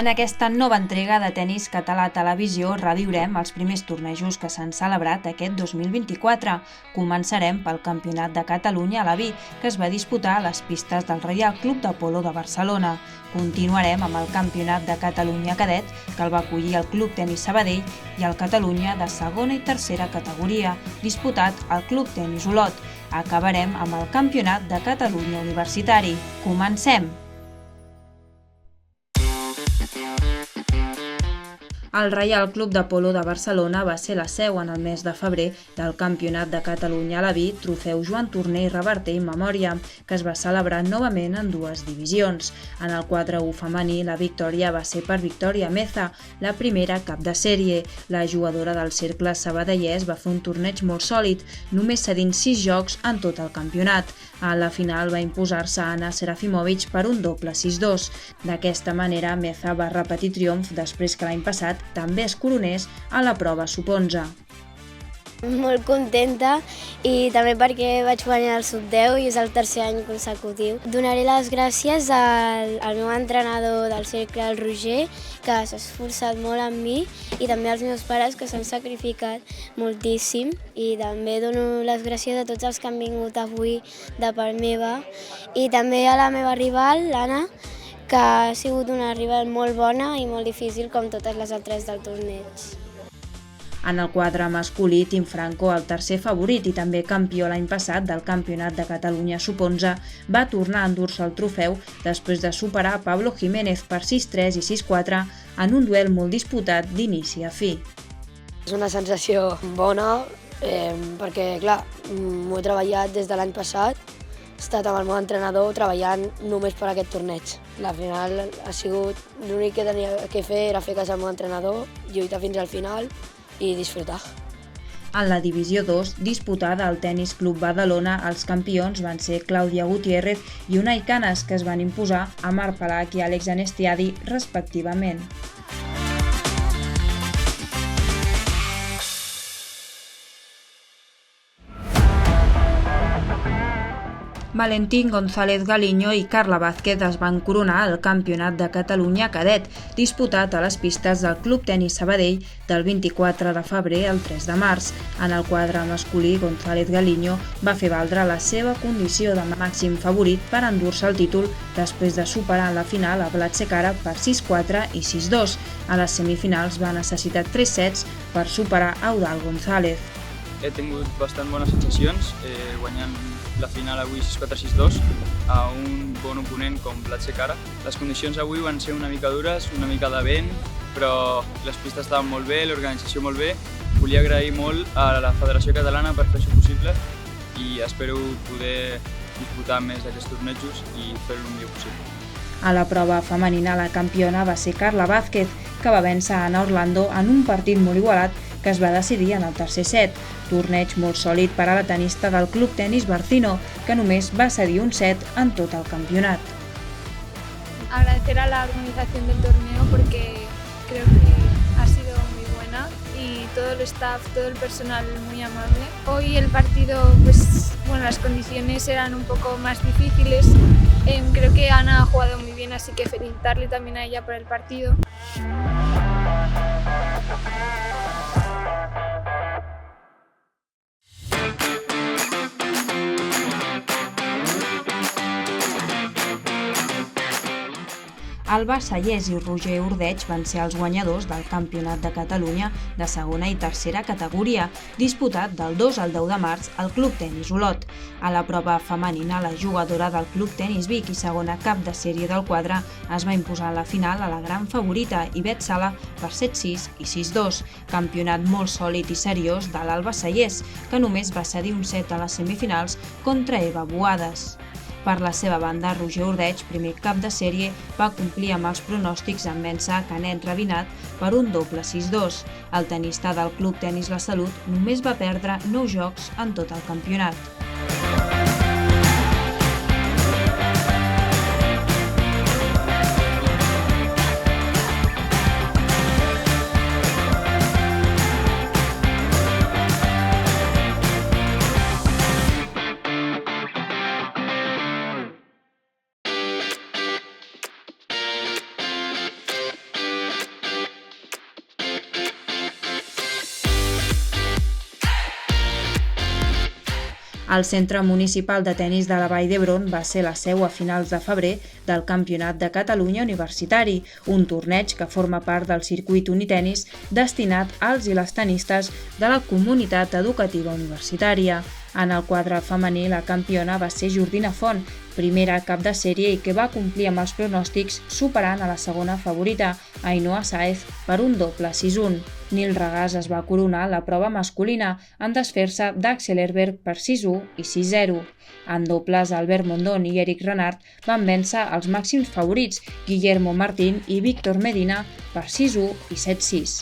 En aquesta nova entrega de Tenis Català Televisió reviurem els primers tornejos que s'han celebrat aquest 2024. Començarem pel Campionat de Catalunya a la Vi, que es va disputar a les pistes del Reial Club de Polo de Barcelona. Continuarem amb el Campionat de Catalunya Cadet, que el va acollir el Club Tenis Sabadell, i el Catalunya de segona i tercera categoria, disputat al Club Tenis Olot. Acabarem amb el Campionat de Catalunya Universitari. Comencem! El Reial Club de Polo de Barcelona va ser la seu en el mes de febrer del Campionat de Catalunya a la Vi, Trofeu Joan Torner i Reverter in Memòria, que es va celebrar novament en dues divisions. En el 4x1 femení, la victòria va ser per Victòria Meza, la primera cap de sèrie. La jugadora del cercle sabadellès va fer un torneig molt sòlid, només cedint 6 jocs en tot el campionat. A la final va imposar-se Anna Serafimovic per un doble 6-2. D'aquesta manera, Meza va repetir triomf després que l'any passat també es coronés a la prova sub-11. Molt contenta i també perquè vaig guanyar el sub-10 i és el tercer any consecutiu. Donaré les gràcies al meu entrenador del cercle, el Roger, que s'ha esforçat molt amb mi, i també als meus pares, que s'han sacrificat moltíssim. I també dono les gràcies a tots els que han vingut avui de part meva, i també a la meva rival, l'Anna, que ha sigut una rival molt bona i molt difícil, com totes les altres del torneig. En el quadre masculí, Tim Franco, el tercer favorit i també campió l'any passat del Campionat de Catalunya sub-11, va tornar a endur-se el trofeu després de superar Pablo Jiménez per 6-3 i 6-4 en un duel molt disputat d'inici a fi. És una sensació bona perquè, clar, m'ho he treballat des de l'any passat. He estat amb el meu entrenador treballant només per aquest torneig. La final ha sigut, l'únic que tenia que fer era fer cas al meu entrenador, lluitar fins al final i disfrutar. En la divisió 2, disputada al Tenis Club Badalona, els campions van ser Clàudia Gutiérrez i Unai Canes, que es van imposar a Marc Palach i Àlex Anestiadi, respectivament. Valentín González Galiño i Carla Vázquez es van coronar al Campionat de Catalunya Cadet, disputat a les pistes del Club Tenis Sabadell del 24 de febrer al 3 de març. En el quadre masculí, González Galiño va fer valdre la seva condició de màxim favorit per endur-se el títol després de superar en la final a Blat Secara per 6-4 i 6-2. A les semifinals va necessitar 3 sets per superar Eudald González. He tingut bastant bones sensacions, guanyant la final avui 6-4-6-2 a un bon oponent com Blat Secara. Les condicions avui van ser una mica dures, una mica de vent, però les pistes estaven molt bé, l'organització molt bé. Volia agrair molt a la Federació Catalana per fer això possible i espero poder disputar més aquests tornejos i fer-ho el millor possible. A la prova femenina, la campiona va ser Carla Vázquez, que va vèncer Ana Orlando en un partit molt igualat que es va decidir en el tercer set. Torneig molt sòlid per a la tenista del Club Tenis Barcino, que només va cedir un set en tot el campionat. Agradecer a la organización del torneo porque creo que ha sido muy buena y todo el staff, todo el personal muy amable. Hoy el partido, las condiciones eran un poco más difíciles. Creo que Ana ha jugado muy bien, así que felicitarle también a ella por el partido. Alba Sallés i Roger Ordeig van ser els guanyadors del Campionat de Catalunya de segona i tercera categoria, disputat del 2 al 10 de març al Club Tenis Olot. A la prova femenina, la jugadora del Club Tenis Vic i segona cap de sèrie del quadre es va imposar a la final a la gran favorita Ivet Sala per 7-6 i 6-2. Campionat molt sòlid i seriós de l'Alba Sallés, que només va cedir un set a les semifinals contra Eva Boades. Per la seva banda, Roger Ordeig, primer cap de sèrie, va complir amb els pronòstics en vèncer Canet Rabinat per un doble 6-2. El tenista del Club Tenis La Salut només va perdre 9 jocs en tot el campionat. El Centre Municipal de Tenis de la Vall d'Hebron va ser la seu a finals de febrer del Campionat de Catalunya Universitari, un torneig que forma part del circuit unitenis destinat als i les tenistes de la comunitat educativa universitària. En el quadre femení, la campiona va ser Jordina Font, primera cap de sèrie i que va complir amb els pronòstics superant a la segona favorita, Ainhoa Sáez, per un doble 6-1. Nil Regàs es va coronar la prova masculina en desfer-se d'Axel Herbert per 6-1 i 6-0. En dobles, Albert Mondón i Eric Renard van vèncer els màxims favorits, Guillermo Martín i Víctor Medina, per 6-1 i 7-6.